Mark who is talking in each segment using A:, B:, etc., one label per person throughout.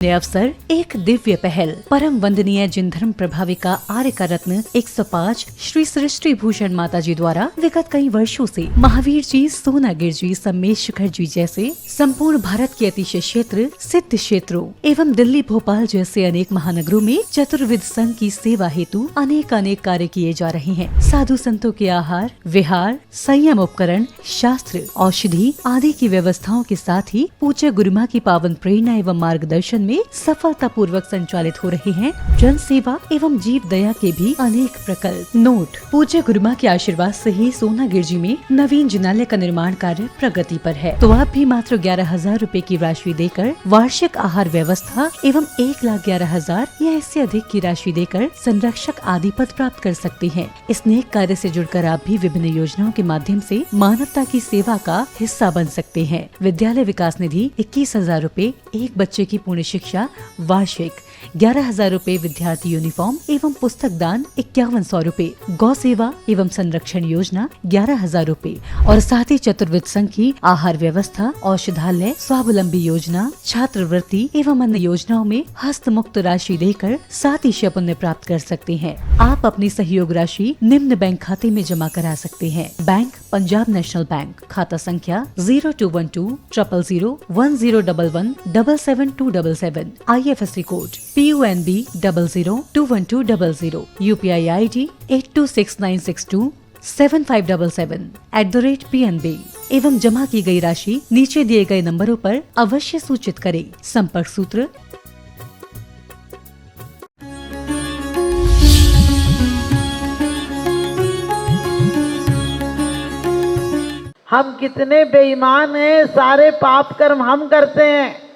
A: अवसर एक दिव्य पहल परम वंदनीय जिन धर्म प्रभाविका आर्य का रत्न 105 श्री सृष्टि भूषण माता जी द्वारा विगत कई वर्षों से महावीर जी, सोनागिर जी, सम्मेशखर जी जैसे संपूर्ण भारत के अतिशय क्षेत्र, सिद्ध क्षेत्रों एवं दिल्ली, भोपाल जैसे अनेक महानगरों में चतुर्विद संघ की सेवा हेतु अनेक कार्य किए जा रहे हैं। साधु संतों के आहार, विहार, संयम उपकरण, शास्त्र, औषधि आदि की व्यवस्थाओं के साथ ही पूज्य गुरुमा की पावन प्रेरणा एवं मार्गदर्शन में सफलता पूर्वक संचालित हो रहे हैं जन सेवा एवं जीव दया के भी अनेक प्रकल्प। नोट: पूज्य गुरुमा के आशीर्वाद से ही सोनागिर जी में नवीन जिनालय का निर्माण कार्य प्रगति पर है, तो आप भी मात्र 11,000 रूपए की राशि देकर वार्षिक आहार व्यवस्था एवं 1,11,000 या इससे अधिक की राशि देकर संरक्षक आदि पद प्राप्त कर सकते हैं। इस नेक कार्य से जुड़कर आप भी विभिन्न योजनाओं के माध्यम से मानवता की सेवा का हिस्सा बन सकते हैं। विद्यालय विकास निधि 21,000 रूपए, एक बच्चे की पूर्ण शिक्षा वार्षिक 11,000 रूपए, विद्यार्थी यूनिफॉर्म एवं पुस्तक दान 5100 रूपए, गौ सेवा एवं संरक्षण योजना 11,000 रूपए और साथ ही चतुर्विद संघ की आहार व्यवस्था, औषधालय, स्वावलंबी योजना, छात्रवृत्ति एवं अन्य योजनाओं में हस्त मुक्त राशि देकर 7 पुण्य प्राप्त कर सकते हैं। आप अपनी सहयोग राशि निम्न बैंक खाते में जमा करा सकते हैं। बैंक पंजाब नेशनल बैंक, खाता संख्या 0212001011777277, IFSC code PUNB 002120, UPI ID 8269627577 एवं जमा की गई राशि नीचे दिए गए नंबरों पर अवश्य सूचित करें। संपर्क सूत्र
B: हम कितने बेईमान हैं, सारे पाप कर्म हम करते हैं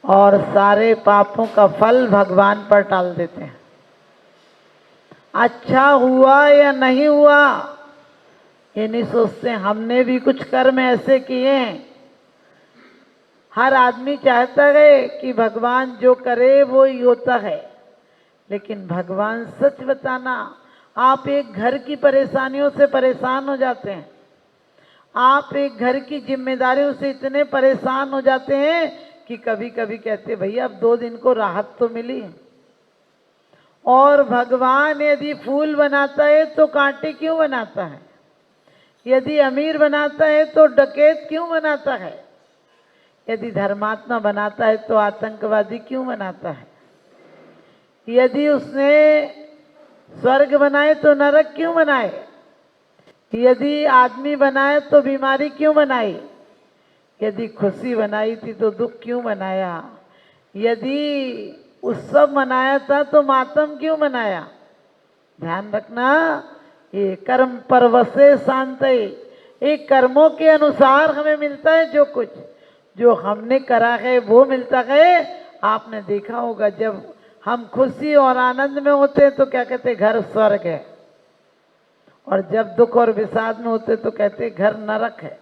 B: और सारे पापों का फल भगवान पर टाल देते हैं। अच्छा हुआ या नहीं हुआ ये नहीं सोचते। हमने भी कुछ कर्म ऐसे किए हैं। हर आदमी चाहता है कि भगवान जो करे वो ही होता है, लेकिन भगवान सच बताना, आप एक घर की परेशानियों से परेशान हो जाते हैं, आप एक घर की जिम्मेदारियों से इतने परेशान हो जाते हैं कि कभी कभी कहते भैया अब 2 दिन को राहत तो मिली। और भगवान यदि फूल बनाता है तो कांटे क्यों बनाता है? यदि अमीर बनाता है तो डकैत क्यों बनाता है? यदि धर्मात्मा बनाता है तो आतंकवादी क्यों बनाता है? यदि उसने स्वर्ग बनाए तो नरक क्यों बनाए? यदि आदमी बनाए तो बीमारी क्यों बनाई? यदि खुशी बनाई थी तो दुख क्यों मनाया? यदि उत्सव मनाया था तो मातम क्यों मनाया? ध्यान रखना, ये कर्म परवशे शांत, एक कर्मों के अनुसार हमें मिलता है। जो कुछ जो हमने करा है वो मिलता है। आपने देखा होगा जब हम खुशी और आनंद में होते हैं तो क्या कहते, घर स्वर्ग है, और जब दुख और विषाद में होते तो कहते घर नरक है।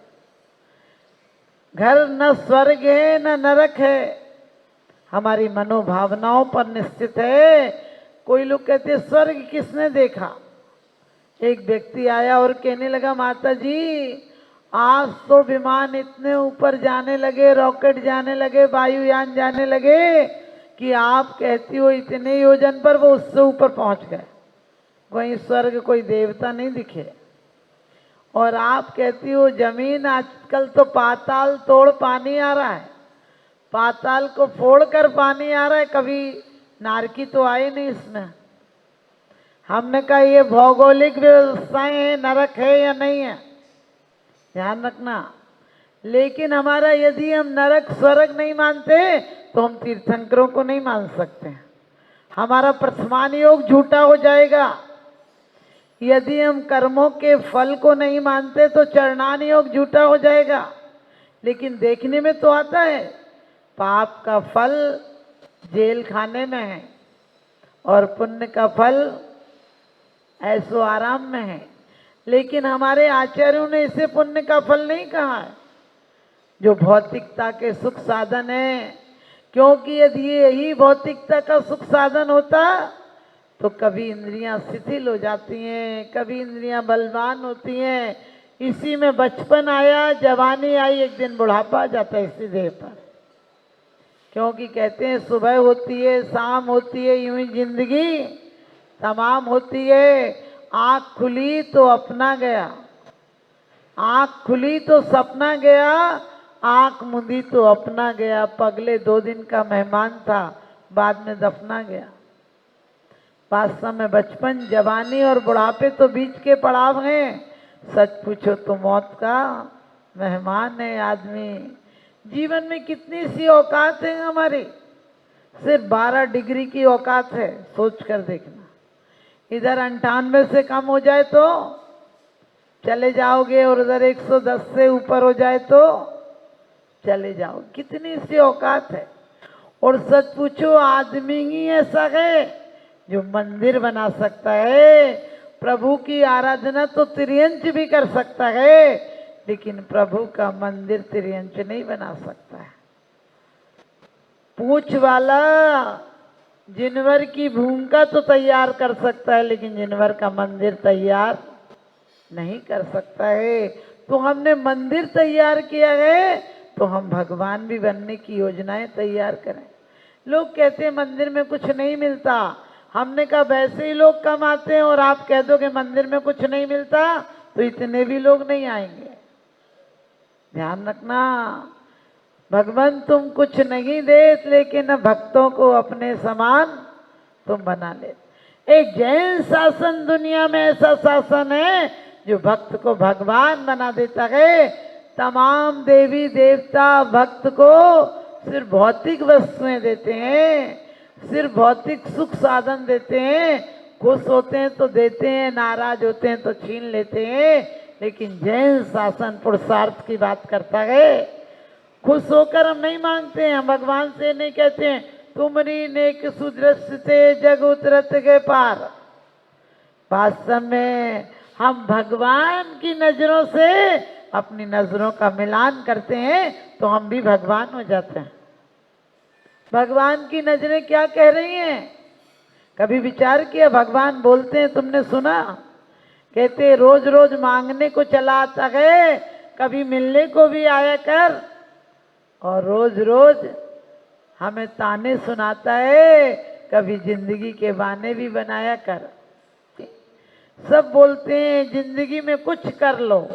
B: घर न स्वर्ग है न नरक है, हमारी मनोभावनाओं पर निश्चित है। कोई लोग कहते स्वर्ग किसने देखा? एक व्यक्ति आया और कहने लगा, माता जी आज तो विमान इतने ऊपर जाने लगे, रॉकेट जाने लगे, वायुयान जाने लगे कि आप कहती हो इतने योजन पर, वो उससे ऊपर पहुंच गए। वहीं स्वर्ग कोई देवता नहीं दिखे। और आप कहती हो जमीन, आजकल तो पाताल तोड़ पानी आ रहा है, पाताल को फोड़ कर पानी आ रहा है, कभी नारकी तो आई नहीं इसमें। हमने कहा ये भौगोलिक व्यवस्थाएं हैं, नरक है या नहीं है, ध्यान रखना। लेकिन हमारा यदि हम नरक स्वर्ग नहीं मानते तो हम तीर्थंकरों को नहीं मान सकते। हमारा प्रथमान योग झूठा हो जाएगा। यदि हम कर्मों के फल को नहीं मानते तो चरणान योग झूठा हो जाएगा। लेकिन देखने में तो आता है पाप का फल जेल खाने में है और पुण्य का फल ऐसो आराम में है। लेकिन हमारे आचार्यों ने इसे पुण्य का फल नहीं कहा है, जो भौतिकता के सुख साधन है। क्योंकि यदि यही भौतिकता का सुख साधन होता तो कभी इंद्रियां शिथिल हो जाती हैं, कभी इंद्रियां बलवान होती हैं। इसी में बचपन आया, जवानी आई, एक दिन बुढ़ापा आ जाता है इसी देह पर। क्योंकि कहते हैं सुबह होती है, शाम होती है, यूं ही जिंदगी तमाम होती है। आँख खुली तो अपना गया, आँख खुली तो सपना गया, आँख मुंदी तो अपना गया। पगले 2 दिन का मेहमान था, बाद में दफना गया। वास्तव में बचपन, जवानी और बुढ़ापे तो बीच के पड़ाव हैं। सच पूछो तो मौत का मेहमान है आदमी। जीवन में कितनी सी औकात है हमारी, सिर्फ 12 डिग्री की औकात है, सोच कर देखना। इधर 98 से कम हो जाए तो चले जाओगे, और उधर 110 से ऊपर हो जाए तो चले जाओ। कितनी सी औकात है। और सच पूछो, आदमी ही ऐसा है जो मंदिर बना सकता है। प्रभु की आराधना तो त्रियंच भी कर सकता है, लेकिन प्रभु का मंदिर त्रियंच नहीं बना सकता है। पूछ वाला जिनवर की भूमिका तो तैयार कर सकता है, लेकिन जिनवर का मंदिर तैयार नहीं कर सकता है। तो हमने मंदिर तैयार किया है, तो हम भगवान भी बनने की योजनाएं तैयार करें। लोग कहते हैं मंदिर में कुछ नहीं मिलता। हमने कहा वैसे ही लोग कम आते हैं, और आप कह दो कि मंदिर में कुछ नहीं मिलता, तो इतने भी लोग नहीं आएंगे। ध्यान रखना, भगवान तुम कुछ नहीं दे, लेकिन भक्तों को अपने समान तुम बना ले। एक जैन शासन दुनिया में ऐसा शासन है जो भक्त को भगवान बना देता है। तमाम देवी देवता भक्त को सिर्फ भौतिक वस्तुएं देते हैं, सिर्फ भौतिक सुख साधन देते हैं। खुश होते हैं तो देते हैं, नाराज होते हैं तो छीन लेते हैं। लेकिन जैन शासन पुरुषार्थ की बात करता है। खुश होकर हम नहीं मांगते हैं, हम भगवान से नहीं कहते हैं तुमरी नेक सुदृश्य से जग उतरत के पार। वास्तव में हम भगवान की नजरों से अपनी नजरों का मिलान करते हैं, तो हम भी भगवान हो जाते हैं। भगवान की नजरें क्या कह रही हैं? कभी विचार किया? भगवान बोलते हैं, तुमने सुना? कहते रोज रोज मांगने को चला आता है, कभी मिलने को भी आया कर, और रोज रोज हमें ताने सुनाता है, कभी जिंदगी के बहाने भी बनाया कर। सब बोलते हैं जिंदगी में कुछ कर लो।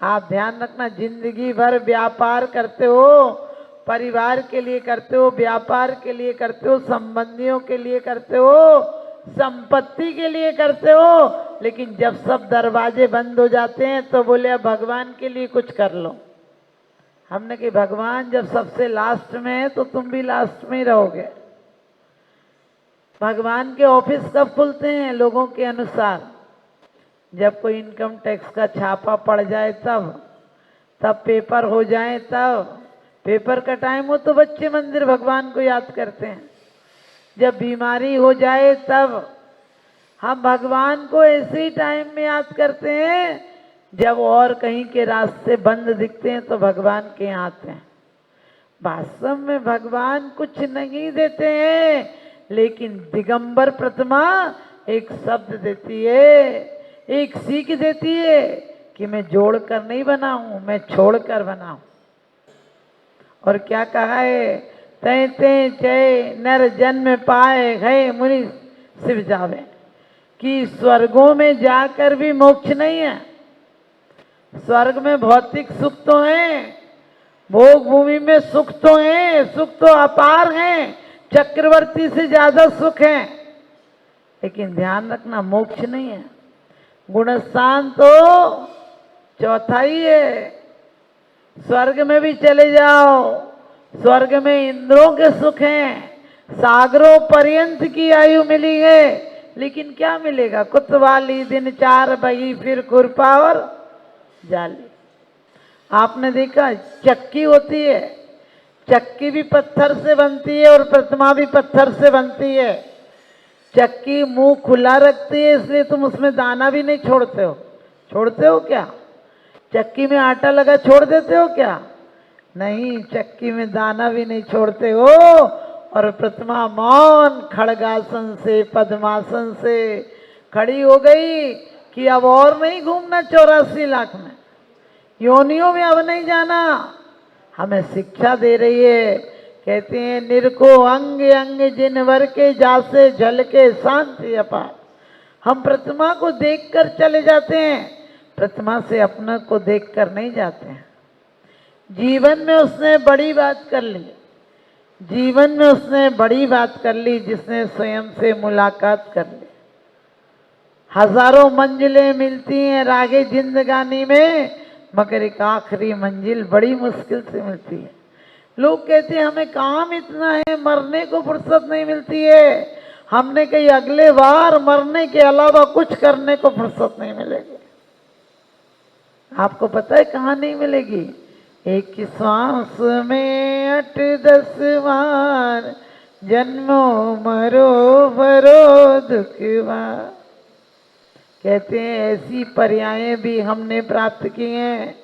B: आप ध्यान रखना, जिंदगी भर व्यापार करते हो, परिवार के लिए करते हो, व्यापार के लिए करते हो, संबंधियों के लिए करते हो, संपत्ति के लिए करते हो, लेकिन जब सब दरवाजे बंद हो जाते हैं तो बोले अब भगवान के लिए कुछ कर लो। हमने कहा भगवान जब सबसे लास्ट में है तो तुम भी लास्ट में ही रहोगे। भगवान के ऑफिस कब खुलते हैं? लोगों के अनुसार। जब कोई इनकम टैक्स का छापा पड़ जाए तब पेपर हो जाए, तब पेपर का टाइम हो तो बच्चे मंदिर भगवान को याद करते हैं। जब बीमारी हो जाए तब हम भगवान को ऐसे ही टाइम में याद करते हैं। जब और कहीं के रास्ते बंद दिखते हैं तो भगवान के यहाँ आते हैं। वास्तव में भगवान कुछ नहीं देते हैं, लेकिन दिगंबर प्रतिमा एक शब्द देती है, एक सीख देती है कि मैं जोड़कर नहीं बनाऊं, मैं छोड़कर बनाऊं। और क्या कहा है? तै तै चय नर जन्म पाए गए मुनि शिव जावे, कि स्वर्गों में जाकर भी मोक्ष नहीं है। स्वर्ग में भौतिक सुख तो है, भोग भूमि में सुख तो है, सुख तो अपार है, चक्रवर्ती से ज्यादा सुख है, लेकिन ध्यान रखना मोक्ष नहीं है। गुणस्थान तो चौथा ही है। स्वर्ग में भी चले जाओ, स्वर्ग में इंद्रों के सुख हैं, सागरों पर्यंत की आयु मिली है, लेकिन क्या मिलेगा? कुतवाली दिन 4 बही, फिर खुरपा और जाली। आपने देखा चक्की होती है, चक्की भी पत्थर से बनती है और प्रतिमा भी पत्थर से बनती है। चक्की मुंह खुला रखती है, इसलिए तुम उसमें दाना भी नहीं छोड़ते हो। छोड़ते हो क्या? चक्की में आटा लगा छोड़ देते हो क्या? नहीं, चक्की में दाना भी नहीं छोड़ते हो। और प्रतिमा मौन खड़गासन से, पद्मासन से खड़ी हो गई कि अब और नहीं घूमना 84 लाख में, योनियों में अब नहीं जाना। हमें शिक्षा दे रही है कहते हैं निरखो अंग अंग जिन वर के जासे झलके शांति अपार। हम प्रतिमा को देखकर चले जाते हैं, प्रतिमा से अपना को देखकर नहीं जाते हैं। जीवन में उसने बड़ी बात कर ली, जीवन में उसने बड़ी बात कर ली जिसने स्वयं से मुलाकात कर ली। हजारों मंजिलें मिलती हैं रागे जिंदगानी में, मगर एक आखिरी मंजिल बड़ी मुश्किल से मिलती है। लोग कहते हैं हमें काम इतना है, मरने को फुर्सत नहीं मिलती है। हमने कही अगले बार मरने के अलावा कुछ करने को फुर्सत नहीं मिलेगी। आपको पता है कहाँ नहीं मिलेगी? एक श्वास में 8-10 बार जन्मो मरो भरो दुखवार। कहते हैं ऐसी पर्यायें भी हमने प्राप्त की हैं।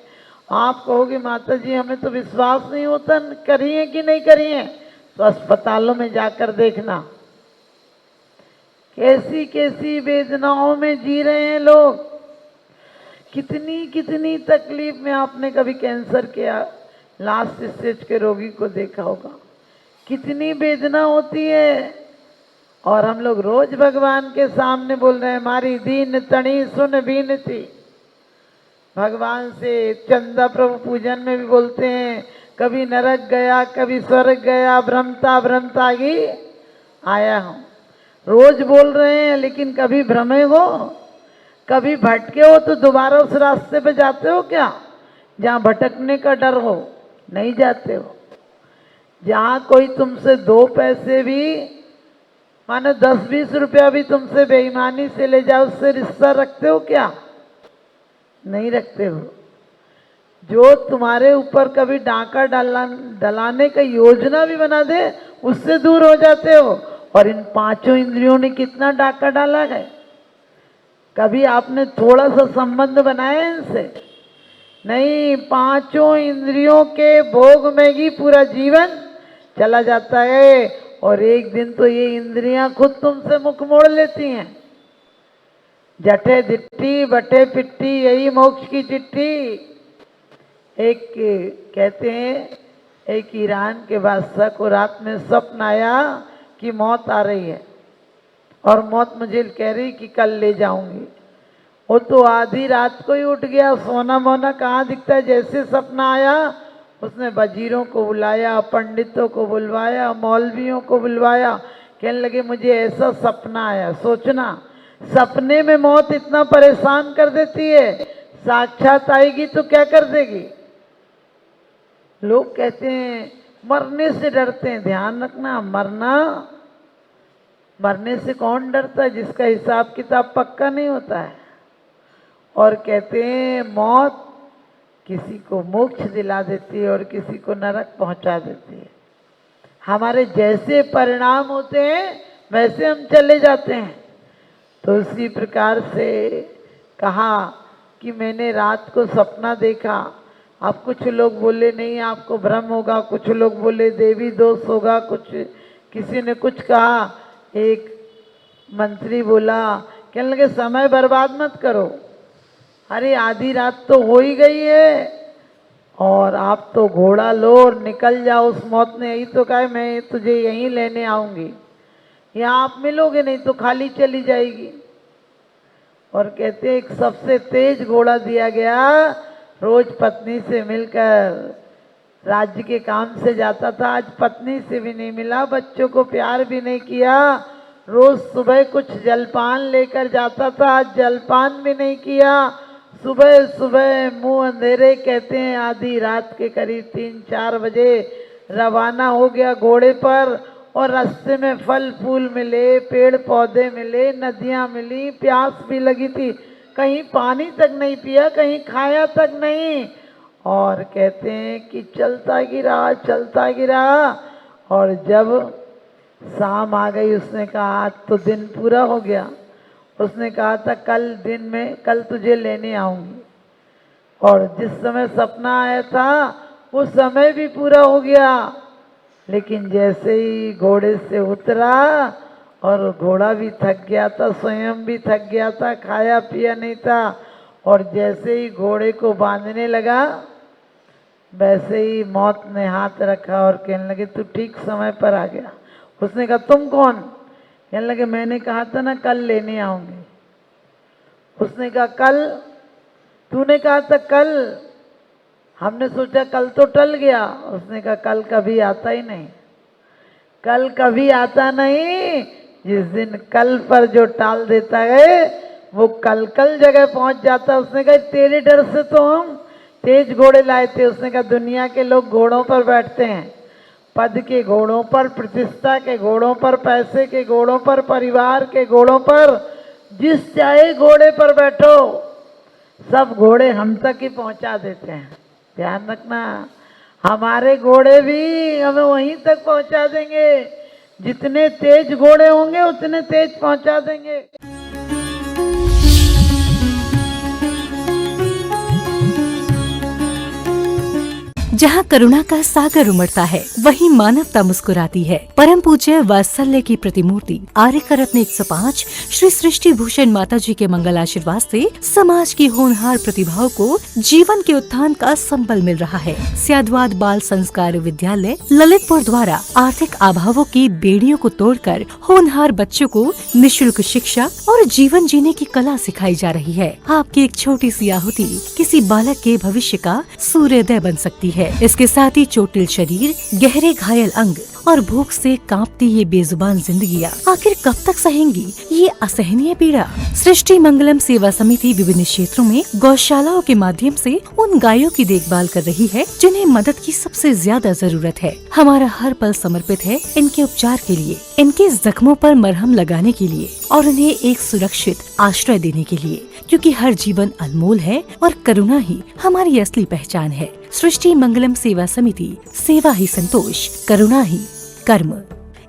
B: आप कहोगे माता जी हमें तो विश्वास नहीं होता, करी है कि नहीं करी है? तो अस्पतालों में जाकर देखना कैसी कैसी वेदनाओं में जी रहे हैं लोग, कितनी कितनी तकलीफ में। आपने कभी कैंसर के लास्ट स्टेज के रोगी को देखा होगा, कितनी वेदना होती है। और हम लोग रोज भगवान के सामने बोल रहे हैं हमारी दीन तणी सुन बीनती। भगवान से चंदा प्रभु पूजन में भी बोलते हैं कभी नरक गया कभी स्वर्ग गया, भ्रमता भ्रमता ही आया हूँ। रोज बोल रहे हैं लेकिन कभी भ्रमे हो, कभी भटके हो तो दोबारा उस रास्ते पे जाते हो क्या? जहाँ भटकने का डर हो नहीं जाते हो। जहाँ कोई तुमसे 2 पैसे भी मानो 10-20 रुपया भी तुमसे बेईमानी से ले जाओ, उससे रिश्ता रखते हो क्या? नहीं रखते हो। जो तुम्हारे ऊपर कभी डांका डलाने का योजना भी बना दे उससे दूर हो जाते हो। और इन 5 इंद्रियों ने कितना डाका डाला है? कभी आपने थोड़ा सा संबंध बनाया इनसे? नहीं, 5 इंद्रियों के भोग में ही पूरा जीवन चला जाता है। और एक दिन तो ये इंद्रियां खुद तुमसे मुख मोड़ लेती हैं। जटे दिट्टी बटे पिट्टी यही मोक्ष की चिट्ठी। एक कहते हैं एक ईरान के बादशाह को रात में स्वप्न आया कि मौत आ रही है और मौत मुझे कह रही कि कल ले जाऊंगी। वो तो आधी रात को ही उठ गया, सोना मोना कहाँ दिखता है। जैसे सपना आया उसने वजीरों को बुलाया, पंडितों को बुलवाया, मौलवियों को बुलवाया। कहने लगे मुझे ऐसा सपना आया। सोचना सपने में मौत इतना परेशान कर देती है, साक्षात आएगी तो क्या कर देगी। लोग कहते हैं मरने से डरते हैं। ध्यान रखना, मरने से कौन डरता है? जिसका हिसाब किताब पक्का नहीं होता है। और कहते हैं मौत किसी को मोक्ष दिला देती है और किसी को नरक पहुंचा देती है। हमारे जैसे परिणाम होते हैं वैसे हम चले जाते हैं। तो उसी प्रकार से कहा कि मैंने रात को सपना देखा। अब कुछ लोग बोले नहीं आपको भ्रम होगा, कुछ लोग बोले देवी दोष होगा, किसी ने कुछ कहा। एक मंत्री बोला, कहने लगे समय बर्बाद मत करो, अरे आधी रात तो हो ही गई है और आप तो घोड़ा लो और निकल जाओ। उस मौत ने यही तो कहा मैं तुझे यहीं लेने आऊंगी, यहाँ आप मिलोगे नहीं तो खाली चली जाएगी। और कहते एक सबसे तेज घोड़ा दिया गया, रोज पत्नी से मिलकर राज्य के काम से जाता था। आज पत्नी से भी नहीं मिला, बच्चों को प्यार भी नहीं किया। रोज सुबह कुछ जलपान लेकर जाता था, आज जलपान भी नहीं किया। सुबह सुबह मुंह अंधेरे कहते हैं आधी रात के करीब 3-4 बजे रवाना हो गया घोड़े पर। और रास्ते में फल फूल मिले, पेड़ पौधे मिले, नदियां मिली, प्यास भी लगी थी, कहीं पानी तक नहीं पिया, कहीं खाया तक नहीं। और कहते हैं कि चलता गिरा। और जब शाम आ गई उसने कहा आज तो दिन पूरा हो गया। उसने कहा था कल तुझे लेने आऊंगी। और जिस समय सपना आया था वो समय भी पूरा हो गया। लेकिन जैसे ही घोड़े से उतरा और घोड़ा भी थक गया था, स्वयं भी थक गया था, खाया पिया नहीं था। और जैसे ही घोड़े को बांधने लगा वैसे ही मौत ने हाथ रखा और कहने लगे तू ठीक समय पर आ गया। उसने कहा तुम कौन? कहने लगे मैंने कहा था ना कल लेने आऊंगी। उसने कहा कल? तूने कहा था कल, हमने सोचा कल तो टल गया। उसने कहा कल कभी आता ही नहीं, कल कभी आता नहीं। जिस दिन कल पर जो टाल देता है वो कल कल जगह पहुंच जाता। उसने कहा तेरे डर से तो हम तेज घोड़े लाए थे। उसने कहा दुनिया के लोग घोड़ों पर बैठते हैं, पद के घोड़ों पर, प्रतिष्ठा के घोड़ों पर, पैसे के घोड़ों पर, परिवार के घोड़ों पर, जिस चाहे घोड़े पर बैठो, सब घोड़े हम तक ही पहुंचा देते हैं। ध्यान रखना, हमारे घोड़े भी हमें वहीं तक पहुंचा देंगे। जितने तेज घोड़े होंगे उतने तेज पहुंचा देंगे।
A: जहाँ करुणा का सागर उमड़ता है वहीं मानवता मुस्कुराती है। परम पूज्य वात्सल्य की प्रतिमूर्ति आर्यका रत्न 105 श्री सृष्टि भूषण माता जी के मंगल आशीर्वाद से समाज की होनहार प्रतिभाओं को जीवन के उत्थान का संबल मिल रहा है। स्याद्वाद बाल संस्कार विद्यालय ललितपुर द्वारा आर्थिक अभावों की बेड़ियों को तोड़कर होनहार बच्चों को निःशुल्क शिक्षा और जीवन जीने की कला सिखाई जा रही है। आपकी एक छोटी सी आहुति किसी बालक के भविष्य का सूर्योदय बन सकती है। इसके साथ ही चोटिल शरीर, गहरे घायल अंग और भूख से कांपती ये बेजुबान जिंदगियां आखिर कब तक सहेंगी ये असहनीय पीड़ा। सृष्टि मंगलम सेवा समिति विभिन्न क्षेत्रों में गौशालाओं के माध्यम से उन गायों की देखभाल कर रही है जिन्हें मदद की सबसे ज्यादा जरूरत है। हमारा हर पल समर्पित है इनके उपचार के लिए, इनके जख्मों पर मरहम लगाने के लिए और उन्हें एक सुरक्षित आश्रय देने के लिए, क्योंकि हर जीवन अनमोल है और करुणा ही हमारी असली पहचान है। सृष्टि मंगलम सेवा समिति, सेवा ही संतोष, करुणा ही कर्म।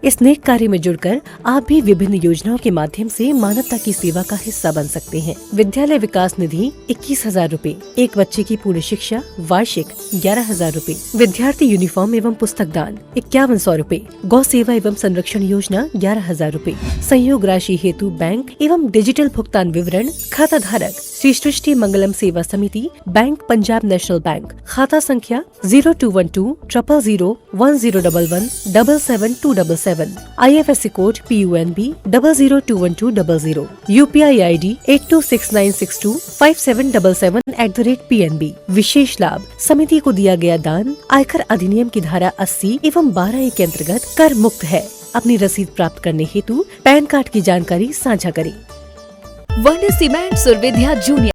A: इस नेक कार्य में जुड़कर आप भी विभिन्न योजनाओं के माध्यम से मानवता की सेवा का हिस्सा बन सकते हैं। विद्यालय विकास निधि 21,000 रूपए, एक बच्चे की पूर्ण शिक्षा वार्षिक 11,000 रूपए, विद्यार्थी यूनिफॉर्म एवं पुस्तक दान 5100 रूपए, गौ सेवा एवं संरक्षण योजना 11,000 रूपए, संयोग राशि हेतु बैंक एवं डिजिटल भुगतान विवरण, खाता धारक श्री सृष्टि मंगलम सेवा समिति, बैंक पंजाब नेशनल बैंक, खाता संख्या 0212 000 1011 77277, IFSC code PUNB 0021200, UPI ID 8269625777@PNB। विशेष लाभ, समिति को दिया गया दान आयकर अधिनियम की धारा 80 एवं 12A के अंतर्गत कर मुक्त है। अपनी रसीद प्राप्त करने हेतु पैन कार्ड की जानकारी साझा करें।
C: वंडर सीमेंट्स और विद्या जूनियर